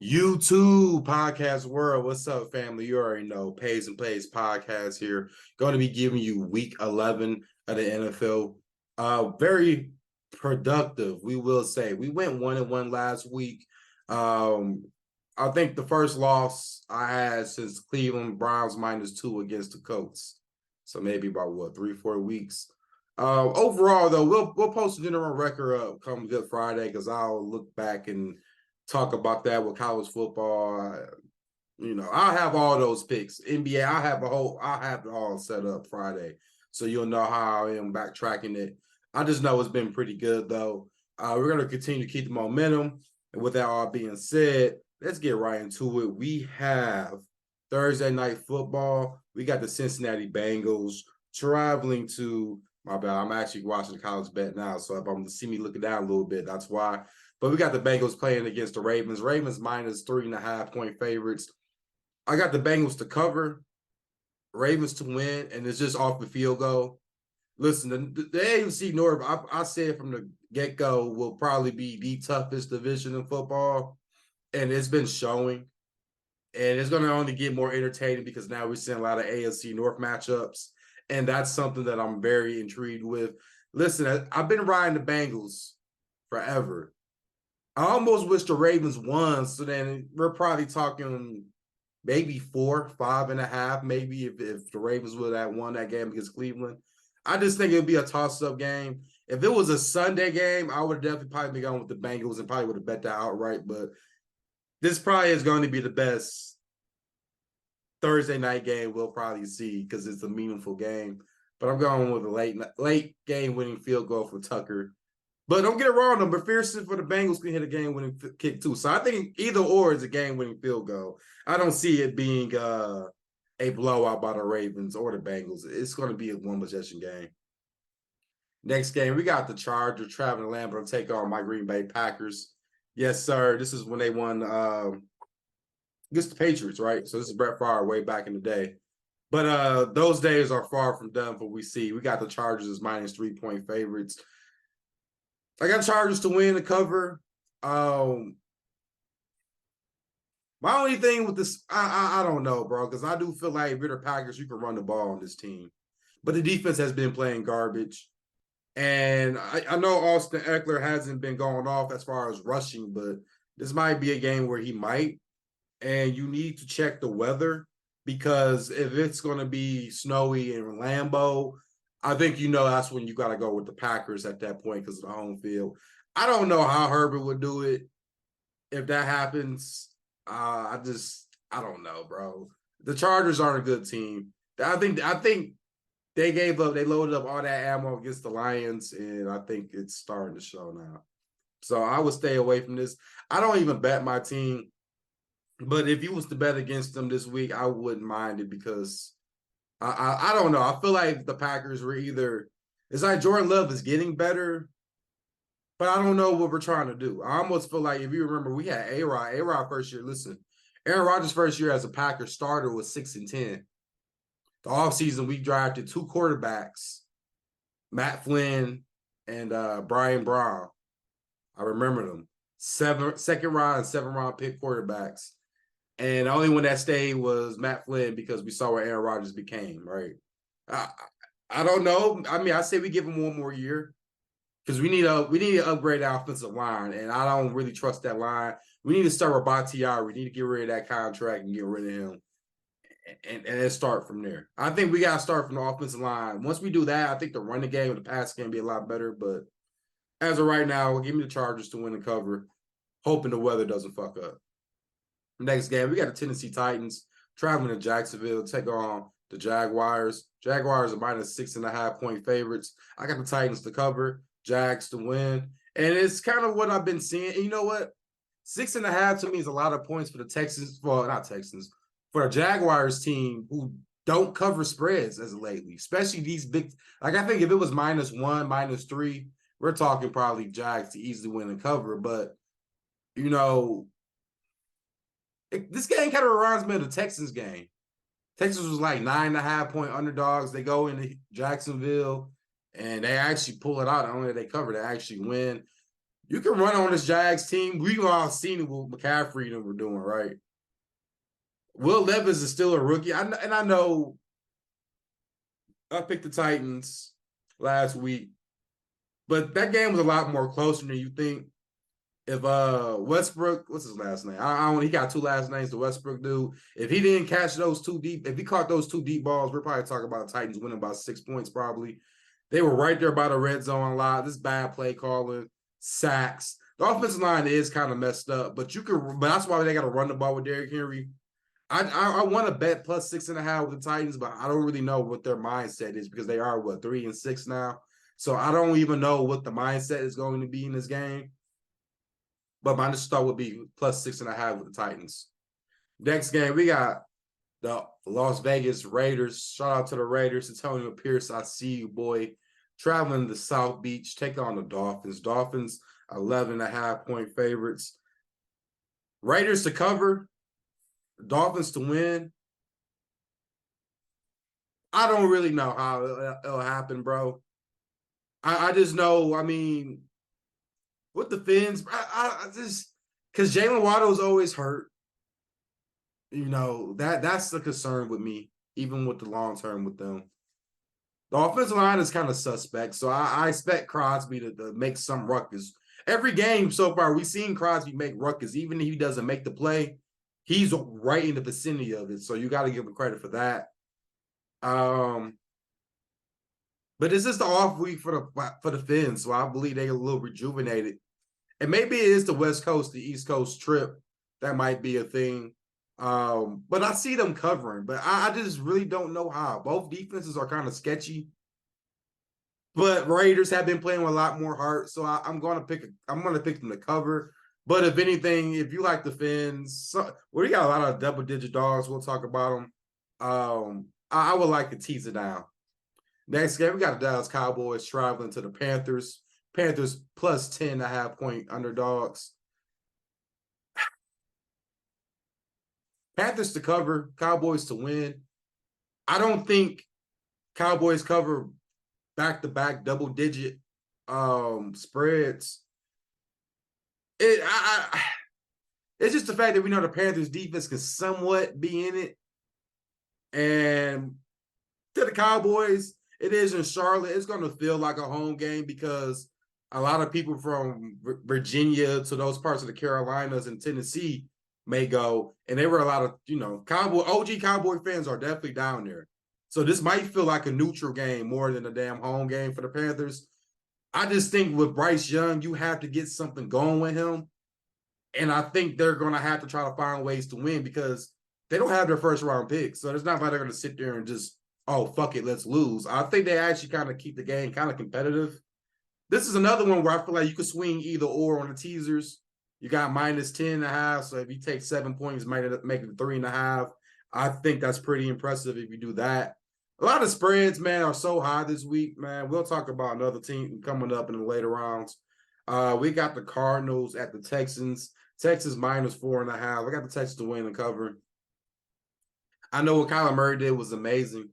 YouTube podcast world. What's up, family? You already know Pays and Plays podcast here. Going to be giving you week 11 of the NFL. Very productive, we will say. We went 1-1 last week. I think the first loss I had since Cleveland Browns -2 against the Colts. So maybe about 3-4 weeks. Overall, though, we'll post a general record up come Good Friday because I'll look back and talk about that with college football. I have all those picks. NBA, I have it all set up Friday. So you'll know how I am backtracking it. I just know it's been pretty good though. We're gonna continue to keep the momentum. And with that all being said, let's get right into it. We have Thursday night football. We got the Cincinnati Bengals traveling to my bad. I'm actually watching the college bet now. So if I'm to see me looking down a little bit, that's why. But we got the Bengals playing against the Ravens. Ravens -3.5-point favorites. I got the Bengals to cover, Ravens to win, and it's just off the field goal. Listen, the AFC North, I said from the get-go, will probably be the toughest division in football, and it's been showing. And it's going to only get more entertaining because now we're seeing a lot of AFC North matchups, and that's something that I'm very intrigued with. Listen, I've been riding the Bengals forever. I almost wish the Ravens won, so then we're probably talking maybe 4, 5.5, maybe if the Ravens would have won that game against Cleveland. I just think it would be a toss-up game. If it was a Sunday game, I would have definitely probably been going with the Bengals and probably would have bet that outright. But this probably is going to be the best Thursday night game we'll probably see because it's a meaningful game. But I'm going with a late game-winning field goal for Tucker. But don't get it wrong, though. McPherson for the Bengals can hit a game-winning kick, too. So I think either or is a game-winning field goal. I don't see it being a blowout by the Ravens or the Bengals. It's going to be a one-possession game. Next game, we got the Chargers traveling to Lambeau to take on my Green Bay Packers. Yes, sir. This is when they won against the Patriots, right? So this is Brett Favre way back in the day. But those days are far from done for what we see. We got the Chargers as -3-point favorites. I got Chargers to win the cover. My only thing with this, I don't know, bro, because I do feel like if you're the Packers, you can run the ball on this team. But the defense has been playing garbage. And I know Austin Eckler hasn't been going off as far as rushing, but this might be a game where he might. And you need to check the weather because if it's going to be snowy in Lambeau, I think that's when you got to go with the Packers at that point because of the home field. I don't know how Herbert would do it if that happens. I don't know, bro. The Chargers aren't a good team. I think they gave up. They loaded up all that ammo against the Lions, and I think it's starting to show now. So I would stay away from this. I don't even bet my team, but if you was to bet against them this week, I wouldn't mind it because I don't know. I feel like the Packers were it's like Jordan Love is getting better, but I don't know what we're trying to do. I almost feel like if you remember, we had A-Rod. A-Rod first year. Listen, Aaron Rodgers' first year as a Packers starter was 6-10. The offseason, we drafted 2 quarterbacks, Matt Flynn and Brian Brown. I remember them. Second round and 7th-round pick quarterbacks. And the only one that stayed was Matt Flynn because we saw what Aaron Rodgers became, right? I don't know. I mean, I say we give him one more year because we need to upgrade our offensive line, and I don't really trust that line. We need to start with Bakhtiari. We need to get rid of that contract and get rid of him, and then start from there. I think we got to start from the offensive line. Once we do that, I think the running game and the pass game be a lot better. But as of right now, give me the Chargers to win the cover, hoping the weather doesn't fuck up. Next game, we got the Tennessee Titans traveling to Jacksonville to take on the Jaguars. Jaguars are -6.5-point favorites. I got the Titans to cover, Jags to win. And it's kind of what I've been seeing. And you know what? 6.5 to me is a lot of points for the Texans, well, not Texans, for a Jaguars team who don't cover spreads as of lately, especially these big. Like, I think if it was -1, -3, we're talking probably Jags to easily win and cover. But, this game kind of reminds me of the Texans game. Texas was like 9.5-point underdogs. They go into Jacksonville and they actually pull it out. Not only do they cover, they actually win. You can run on this Jags team. We all seen it what McCaffrey and them were doing, right? Will Levis is still a rookie. And I know I picked the Titans last week, but that game was a lot more closer than you think. If Westbrook, what's his last name? I don't. He got two last names. The Westbrook dude. If he didn't catch those two deep, if he caught those two deep balls, we're probably talking about the Titans winning by 6 points. Probably. They were right there by the red zone a lot. This bad play calling, sacks. The offensive line is kind of messed up, but you can. But that's why they got to run the ball with Derrick Henry. I want to bet plus 6.5 with the Titans, but I don't really know what their mindset is because they are 3-6 now. So I don't even know what the mindset is going to be in this game. But my initial thought would be plus 6.5 with the Titans. Next game, we got the Las Vegas Raiders. Shout out to the Raiders. Antonio Pierce, I see you, boy. Traveling to South Beach, take on the Dolphins. Dolphins, 11.5-point favorites. Raiders to cover. Dolphins to win. I don't really know how it'll happen, bro. I just know, I mean, with the Fins, I just because Jalen Waddle's always hurt. You know, that's the concern with me, even with the long term with them. The offensive line is kind of suspect, so I expect Crosby to make some ruckus. Every game so far, we've seen Crosby make ruckus. Even if he doesn't make the play, he's right in the vicinity of it. So you got to give him credit for that. But it's just the off week for the Fins, so I believe they're a little rejuvenated. And maybe it is the West Coast, the East Coast trip. That might be a thing. But I see them covering, but I just really don't know how. Both defenses are kind of sketchy. But Raiders have been playing with a lot more heart, so I'm gonna pick them to cover. But if anything, if you like the Fins, we got a lot of double-digit dogs. We'll talk about them. I would like to tease it down. Next game, we got the Dallas Cowboys traveling to the Panthers. Panthers plus 10.5-point underdogs. Panthers to cover, Cowboys to win. I don't think Cowboys cover back-to-back double-digit spreads. It's just the fact that we know the Panthers defense can somewhat be in it. And to the Cowboys, it is in Charlotte. It's going to feel like a home game because a lot of people from Virginia to those parts of the Carolinas and Tennessee may go. And there were a lot of, OG Cowboy fans are definitely down there. So this might feel like a neutral game more than a damn home game for the Panthers. I just think with Bryce Young, you have to get something going with him. And I think they're going to have to try to find ways to win because they don't have their first round pick. So it's not like they're going to sit there and just, oh, fuck it, let's lose. I think they actually kind of keep the game kind of competitive. This is another one where I feel like you could swing either or on the teasers. You got minus 10.5. So if you take 7 points, make it 3.5. I think that's pretty impressive if you do that. A lot of spreads, man, are so high this week, man. We'll talk about another team coming up in the later rounds. We got the Cardinals at the Texans. Texas minus 4.5. I got the Texans to win and cover. I know what Kyler Murray did was amazing.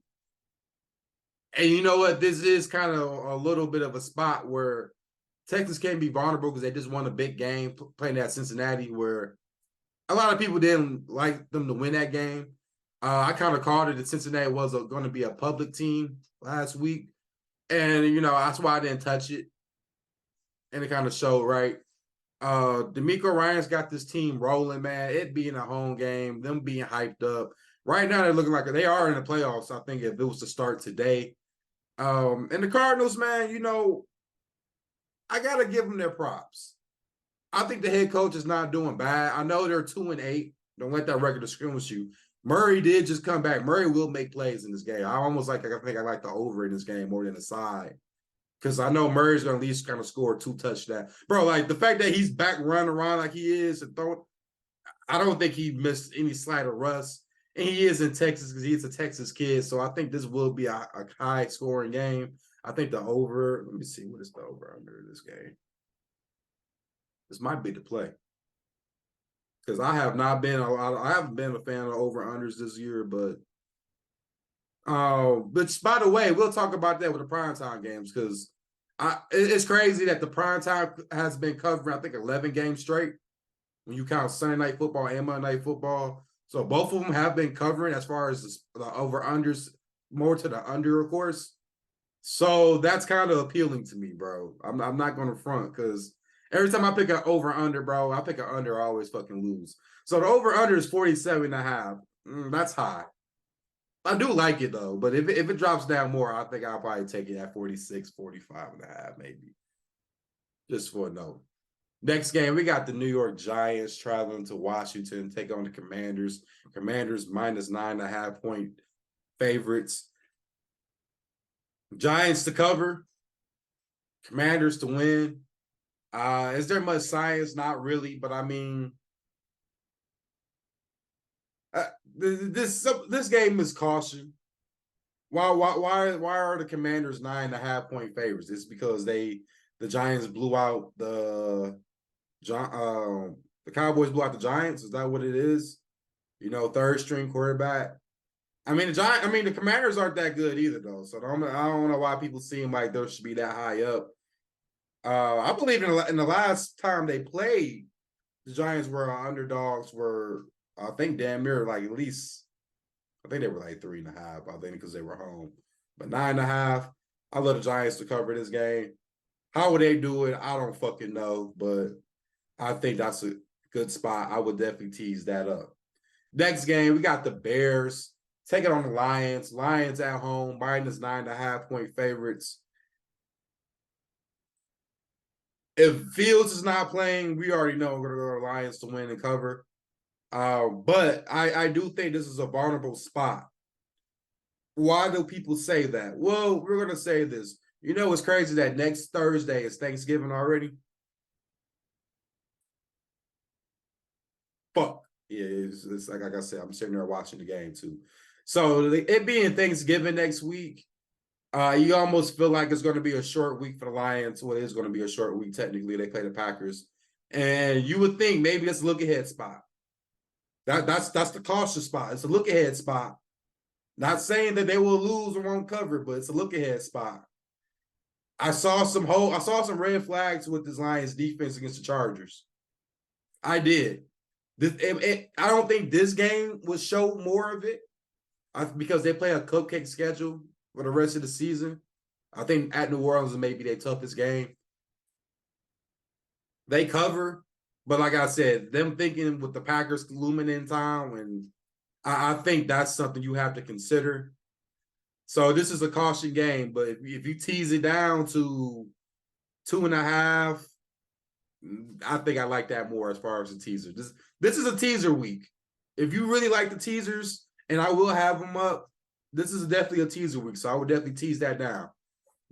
And you know what? This is kind of a little bit of a spot where Texas can be vulnerable because they just won a big game playing at Cincinnati where a lot of people didn't like them to win that game. I kind of called it that Cincinnati was going to be a public team last week. And, that's why I didn't touch it. And it kind of showed, right? DeMeco Ryans got this team rolling, man. It being a home game, them being hyped up. Right now, they're looking like they are in the playoffs, I think, if it was to start today. And the Cardinals, man, I got to give them their props. I think the head coach is not doing bad. I know they're 2-8. Don't let that record discriminate you. Murray did just come back. Murray will make plays in this game. I think I like the over in this game more than the side. Because I know Murray's going to at least kind of score 2 touchdowns. Bro, like the fact that he's back running around like he is and I don't think he missed any slight of rust. And he is in Texas because he's a Texas kid. So I think this will be a high scoring game. I think the over, let me see, what is the over under this game? This might be the play. Because I haven't been a fan of over-unders this year, but by the way, we'll talk about that with the primetime games because It's crazy that the prime time has been covering, I think, 11 games straight when you count Sunday Night Football and Monday Night Football. So both of them have been covering as far as the over-unders, more to the under, of course. So that's kind of appealing to me, bro. I'm not going to front because every time I pick an over-under, bro, I pick an under, I always fucking lose. So the over-under is 47.5. That's high. I do like it though, but if it drops down more, I think I'll probably take it at 46, 45.5, maybe. Just for a note. Next game, we got the New York Giants traveling to Washington, take on the Commanders. Commanders minus 9.5-point favorites. Giants to cover, Commanders to win. Is there much science? Not really, but I mean, this game is caution. Why are the Commanders 9.5-point favorites? It's because the Giants blew out the Cowboys blew out the Giants. Is that what it is? You know, third string quarterback. I mean, the Commanders aren't that good either, though. So I don't know why people seem like they should be that high up. I believe in the last time they played, the Giants were underdogs. Were I think damn near like at least I think they were like 3.5. I think because they were home, but 9.5. I love the Giants to cover this game. How would they do it? I don't fucking know, but I think that's a good spot. I would definitely tease that up. Next game, we got the Bears taking on the Lions. Lions at home, minus 9.5-point favorites. If Fields is not playing, we already know we're going to go to the Lions to win and cover. But I do think this is a vulnerable spot. Why do people say that? Well, we're going to say this. You know, it's crazy that next Thursday is Thanksgiving already. Fuck. Yeah, it's like I said, I'm sitting there watching the game too. So it being Thanksgiving next week, you almost feel like it's going to be a short week for the Lions. Well, it is going to be a short week. Technically, they play the Packers, and you would think maybe it's a look ahead spot. That's the cautious spot. It's a look ahead spot. Not saying that they will lose or won't cover, but it's a look ahead spot. I saw some red flags with this Lions defense against the Chargers. I did. I don't think this game will show more of it because they play a cupcake schedule for the rest of the season. I think at New Orleans is maybe their toughest game. They cover, but like I said, them thinking with the Packers looming in time, and I think that's something you have to consider. So this is a caution game, but if you tease it down to 2.5, I think I like that more as far as the teaser. This is a teaser week. If you really like the teasers, and I will have them up, this is definitely a teaser week, so I would definitely tease that down.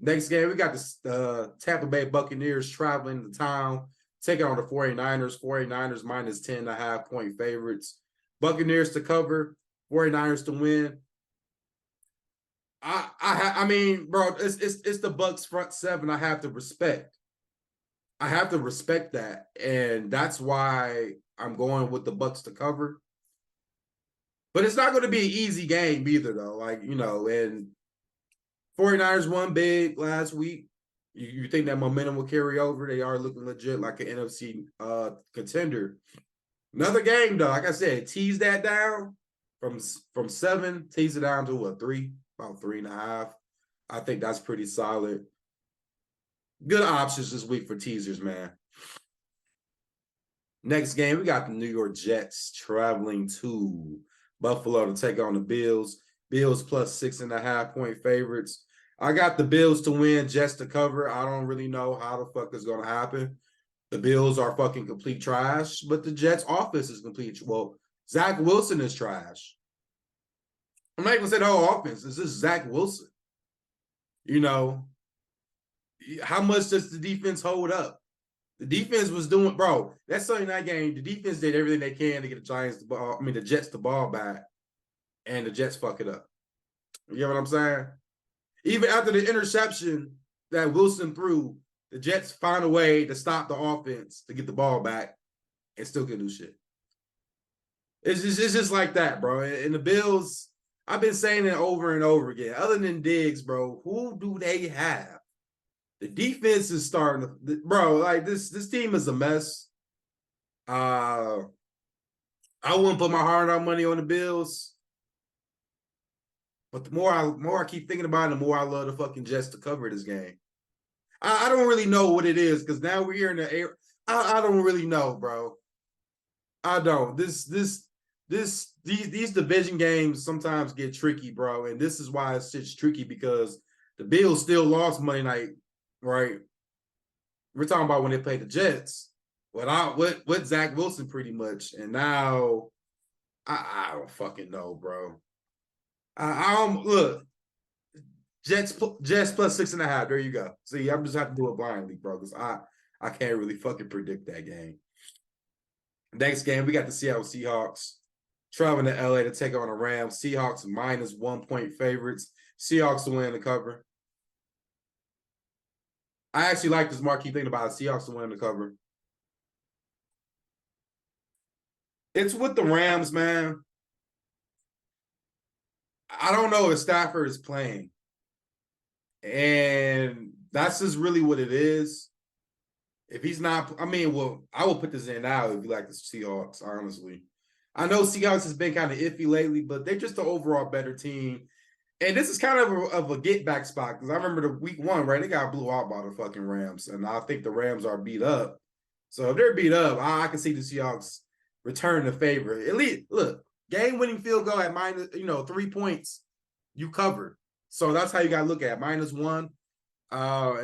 Next game, we got the Tampa Bay Buccaneers traveling to town, taking on the 49ers. 49ers minus 10.5-point favorites. Buccaneers to cover, 49ers to win. I mean, bro, it's the Bucs front seven I have to respect. I have to respect that, and that's why I'm going with the Bucs to cover. But it's not going to be an easy game either, though. Like, you know, and 49ers won big last week. You think that momentum will carry over? They are looking legit like an NFC contender. Another game, though, like I said, tease that down from 7, tease it down to a 3, about 3.5. I think that's pretty solid. Good options this week for teasers, man. Next game, we got the New York Jets traveling to Buffalo to take on the Bills. Bills plus 6.5-point favorites. I got the Bills to win, Jets to cover. I don't really know how the fuck is going to happen. The Bills are fucking complete trash, but the Jets offense is complete. Well, Zach Wilson is trash. I'm not even saying the whole offense. It's just Zach Wilson. You know, how much does the defense hold up? The defense was doing, bro, that Sunday night game, the defense did everything they can to get the Jets the ball back, and the Jets fuck it up. You get what I'm saying? Even after the interception that Wilson threw, the Jets find a way to stop the offense to get the ball back and still can do shit. It's just like that, bro. And the Bills, I've been saying it over and over again. Other than Diggs, bro, who do they have The defense is starting to, bro. Like this team is a mess. I wouldn't put my hard-earned money on the Bills, but the more I keep thinking about it, the more I love the fucking Jets to cover this game. I don't really know what it is because now we're here in the air. I don't really know, bro. I don't. These division games sometimes get tricky, bro, and this is why it's tricky because the Bills still lost Monday night, right? We're talking about when they played the Jets with Zach Wilson pretty much, and now I don't fucking know, bro. I don't look. Jets plus 6.5. There you go. See, I'm just have to do it blindly, bro, because I can't really fucking predict that game. Next game, we got the Seattle Seahawks traveling to LA to take on the Rams. Seahawks minus 1 point favorites. Seahawks to win the cover. I actually like this marquee thing about it. Seahawks to win the cover. It's with the Rams, man. I don't know if Stafford is playing. And that's just really what it is. If he's not, I mean, well, I will put this in now if you like the Seahawks, honestly. I know Seahawks has been kind of iffy lately, but they're just the overall better team. And this is kind of a get back spot because I remember the week 1, right? They got blew out by the fucking Rams. And I think the Rams are beat up. So if they're beat up, I can see the Seahawks return the favor. At least, look, game-winning field goal at minus, 3 points, you covered. So that's how you got to look at it. -1.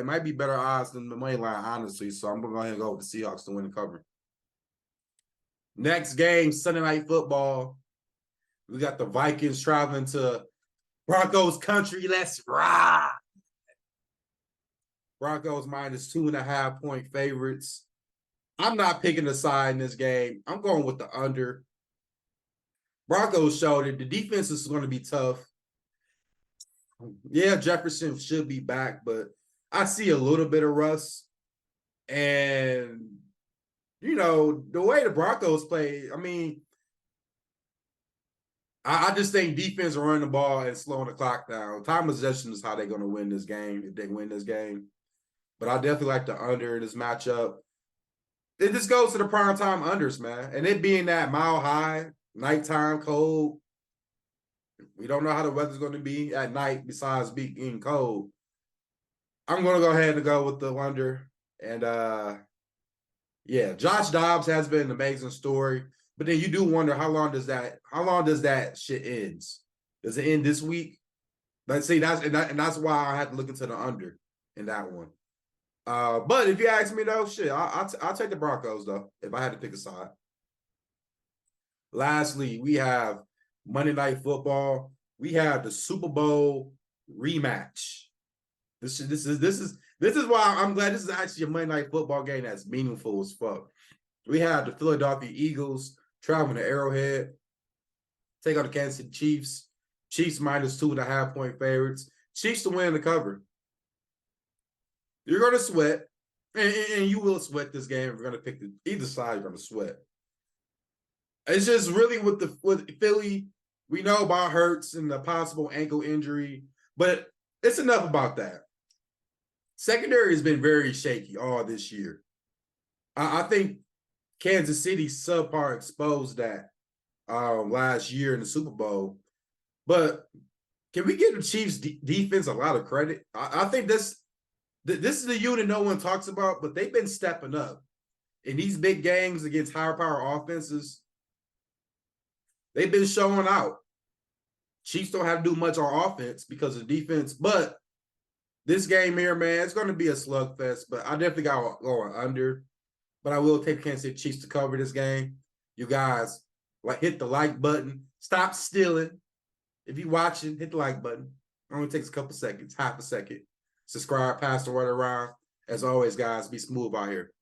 It might be better odds than the money line, honestly. So I'm going to go ahead and go with the Seahawks to win the cover. Next game, Sunday Night Football. We got the Vikings traveling to Broncos country. Let's ride. Broncos minus 2.5 point favorites. I'm not picking a side in this game. I'm going with the under. Broncos showed it. The defense is going to be tough. Yeah, Jefferson should be back, but I see a little bit of rust. And, the way the Broncos play, I mean, I just think defense will run the ball and slowing the clock down. Time possession is how they're going to win this game, if they win this game. But I definitely like the under in this matchup. It just goes to the primetime unders, man. And it being that mile high, nighttime, cold. We don't know how the weather's going to be at night besides being cold. I'm going to go ahead and go with the under. And, yeah, Josh Dobbs has been an amazing story. But then you do wonder how long does that shit ends? Does it end this week? Let's see, that's why I had to look into the under in that one. But if you ask me though, shit, I'll take the Broncos though if I had to pick a side. Lastly, we have Monday Night Football. We have the Super Bowl rematch. This is why I'm glad this is actually a Monday Night Football game that's meaningful as fuck. We have the Philadelphia Eagles traveling to Arrowhead, take on the Kansas City Chiefs. Chiefs minus 2.5 point favorites. Chiefs to win the cover. You're going to sweat, and you will sweat this game. We're going to pick either side. You're going to sweat. It's just really with Philly. We know about Hurts and the possible ankle injury, but it's enough about that. Secondary has been very shaky all this year. I think Kansas City subpar exposed that last year in the Super Bowl. But can we give the Chiefs defense a lot of credit? I think this is the unit no one talks about, but they've been stepping up. In these big games against higher power offenses, they've been showing out. Chiefs don't have to do much on offense because of defense, but this game here, man, it's going to be a slugfest, but I definitely got to go under. But I will take Kansas City Chiefs to cover this game. You guys, hit the like button. Stop stealing. If you're watching, hit the like button. It only takes a couple seconds, half a second. Subscribe, pass the word around. As always, guys, be smooth out here.